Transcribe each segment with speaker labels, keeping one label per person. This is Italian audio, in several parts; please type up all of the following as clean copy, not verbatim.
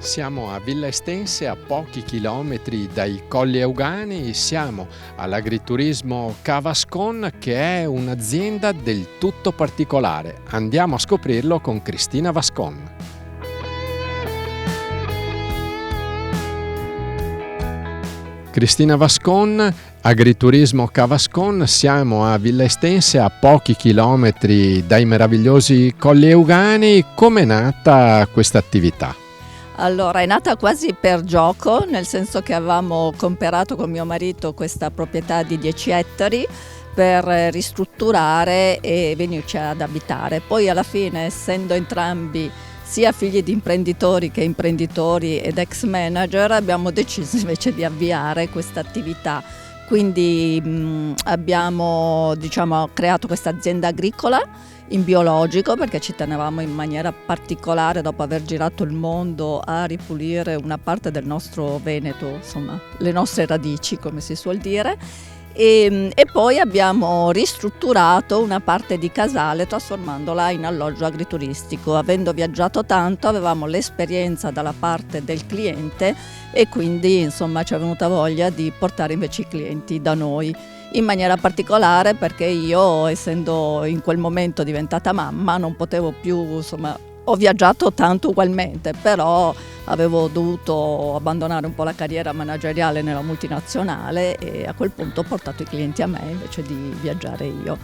Speaker 1: Siamo a Villa Estense, a pochi chilometri dai Colli Euganei, siamo all'agriturismo Cavascon, che è un'azienda del tutto particolare. Andiamo a scoprirlo con Cristina Vascon. Cristina Vascon, agriturismo Cavascon, siamo a Villa Estense, a pochi chilometri dai meravigliosi Colli Euganei. Com'è nata questa attività?
Speaker 2: Allora, è nata quasi per gioco, nel senso che avevamo comprato con mio marito questa proprietà di 10 ettari per ristrutturare e venirci ad abitare. Poi alla fine, essendo entrambi sia figli di imprenditori che imprenditori ed ex manager, abbiamo deciso invece di avviare questa attività. Quindi abbiamo creato questa azienda agricola in biologico, perché ci tenevamo in maniera particolare, dopo aver girato il mondo, a ripulire una parte del nostro Veneto, insomma le nostre radici, come si suol dire. E poi abbiamo ristrutturato una parte di casale trasformandola in alloggio agrituristico. Avendo viaggiato tanto, avevamo l'esperienza dalla parte del cliente e quindi insomma ci è venuta voglia di portare invece i clienti da noi, in maniera particolare perché io, essendo in quel momento diventata mamma, non potevo più, ho viaggiato tanto ugualmente, però avevo dovuto abbandonare un po' la carriera manageriale nella multinazionale e a quel punto ho portato i clienti a me invece di viaggiare io.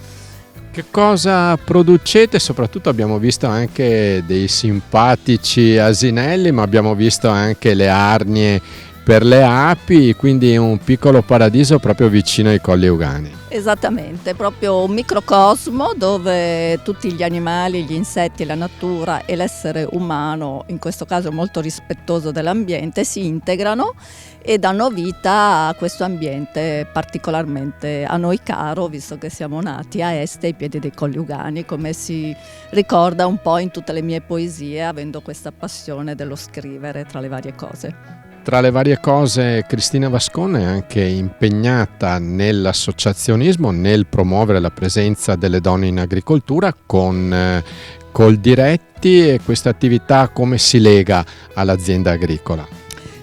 Speaker 1: Che cosa producete? Soprattutto abbiamo visto anche dei simpatici asinelli, ma abbiamo visto anche le arnie per le api, quindi un piccolo paradiso proprio vicino ai Colli Euganei.
Speaker 2: Esattamente, proprio un microcosmo dove tutti gli animali, gli insetti, la natura e l'essere umano, in questo caso molto rispettoso dell'ambiente, si integrano e danno vita a questo ambiente particolarmente a noi caro, visto che siamo nati a est, ai piedi dei Colli Euganei, come si ricorda un po' in tutte le mie poesie, avendo questa passione dello scrivere tra le varie cose.
Speaker 1: Tra le varie cose, Cristina Vascon è anche impegnata nell'associazionismo, nel promuovere la presenza delle donne in agricoltura con Coldiretti. E questa attività come si lega all'azienda agricola?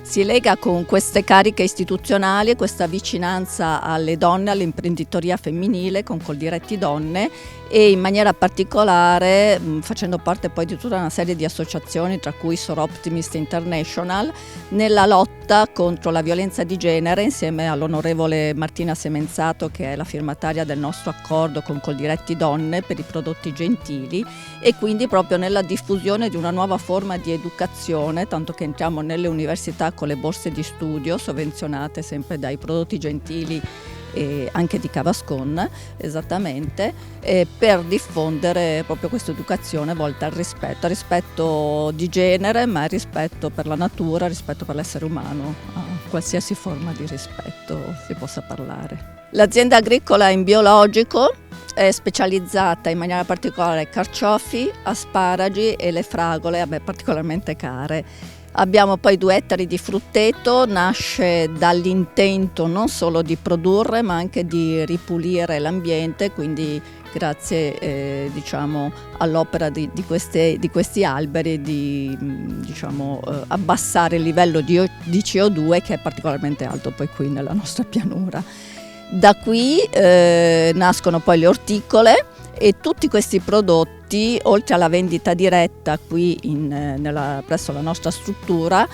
Speaker 2: Si lega con queste cariche istituzionali e questa vicinanza alle donne, all'imprenditoria femminile con Coldiretti Donne, e in maniera particolare facendo parte poi di tutta una serie di associazioni, tra cui Soroptimist International, nella lotta contro la violenza di genere, insieme all'onorevole Martina Semenzato, che è la firmataria del nostro accordo con Coldiretti Donne per i prodotti gentili, e quindi proprio nella diffusione di una nuova forma di educazione, tanto che entriamo nelle università con le borse di studio sovvenzionate sempre dai prodotti gentili e anche di Cavascon, esattamente, per diffondere proprio questa educazione volta al rispetto di genere, ma il rispetto per la natura, il rispetto per l'essere umano, a qualsiasi forma di rispetto si possa parlare. L'azienda agricola in biologico è specializzata in maniera particolare ai carciofi, asparagi e le fragole, a me particolarmente care. Abbiamo poi 2 ettari di frutteto, nasce dall'intento non solo di produrre ma anche di ripulire l'ambiente, quindi grazie all'opera di questi alberi di abbassare il livello di CO2, che è particolarmente alto poi qui nella nostra pianura. Da qui nascono poi le orticole e tutti questi prodotti, oltre alla vendita diretta qui presso la nostra struttura,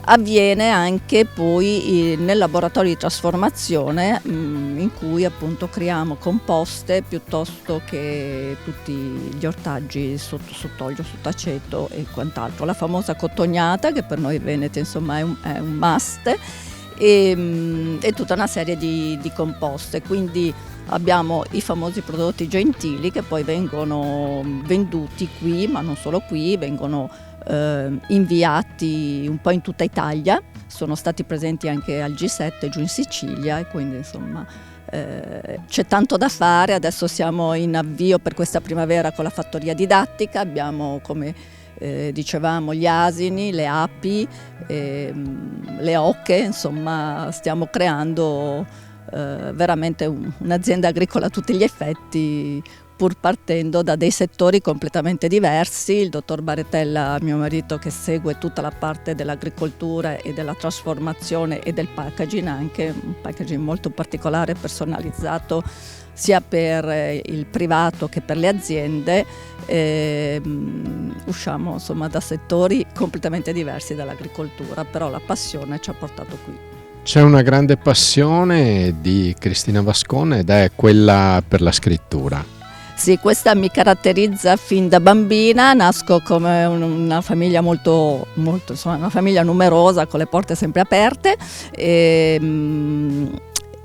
Speaker 2: avviene anche poi nel laboratorio di trasformazione in cui appunto creiamo composte piuttosto che tutti gli ortaggi sott'olio, sott'aceto e quant'altro. La famosa cotognata, che per noi veneti insomma è un must, e tutta una serie di composte. Quindi abbiamo i famosi prodotti gentili che poi vengono venduti qui, ma non solo qui, vengono inviati un po' in tutta Italia, sono stati presenti anche al G7 giù in Sicilia, e quindi insomma c'è tanto da fare. Adesso siamo in avvio per questa primavera con la fattoria didattica, abbiamo, come dicevamo, gli asini, le api, le oche, insomma stiamo creando veramente un'azienda agricola a tutti gli effetti, pur partendo da dei settori completamente diversi. Il dottor Baretella, mio marito, che segue tutta la parte dell'agricoltura e della trasformazione e del packaging, anche un packaging molto particolare, personalizzato sia per il privato che per le aziende. Usciamo insomma da settori completamente diversi dall'agricoltura, però la passione ci ha portato qui.
Speaker 1: C'è una grande passione di Cristina Vascone ed è quella per la scrittura.
Speaker 2: Sì, questa mi caratterizza fin da bambina. Nasco come una famiglia molto insomma, una famiglia numerosa, con le porte sempre aperte,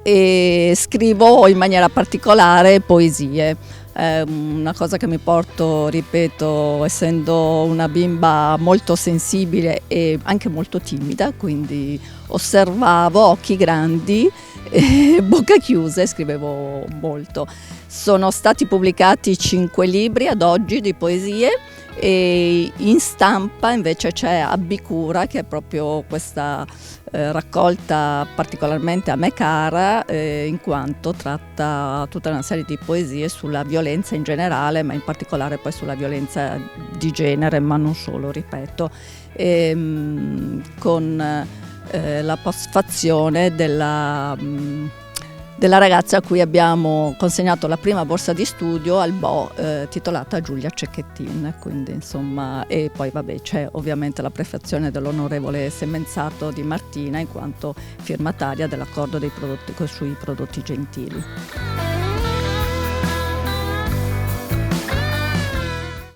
Speaker 2: e scrivo in maniera particolare poesie. Una cosa che mi porto, ripeto, essendo una bimba molto sensibile e anche molto timida, quindi osservavo occhi grandi e bocca chiusa e scrivevo molto. Sono stati pubblicati 5 libri ad oggi di poesie, e in stampa invece c'è Abbicura, che è proprio questa raccolta particolarmente a me cara, in quanto tratta tutta una serie di poesie sulla violenza in generale, ma in particolare poi sulla violenza di genere, ma non solo, ripeto, con la postfazione della ragazza a cui abbiamo consegnato la prima borsa di studio al Bo, titolata Giulia Cecchettin. Quindi insomma, e poi vabbè, c'è ovviamente la prefazione dell'onorevole Semenzato di Martina, in quanto firmataria dell'accordo dei prodotti sui prodotti gentili.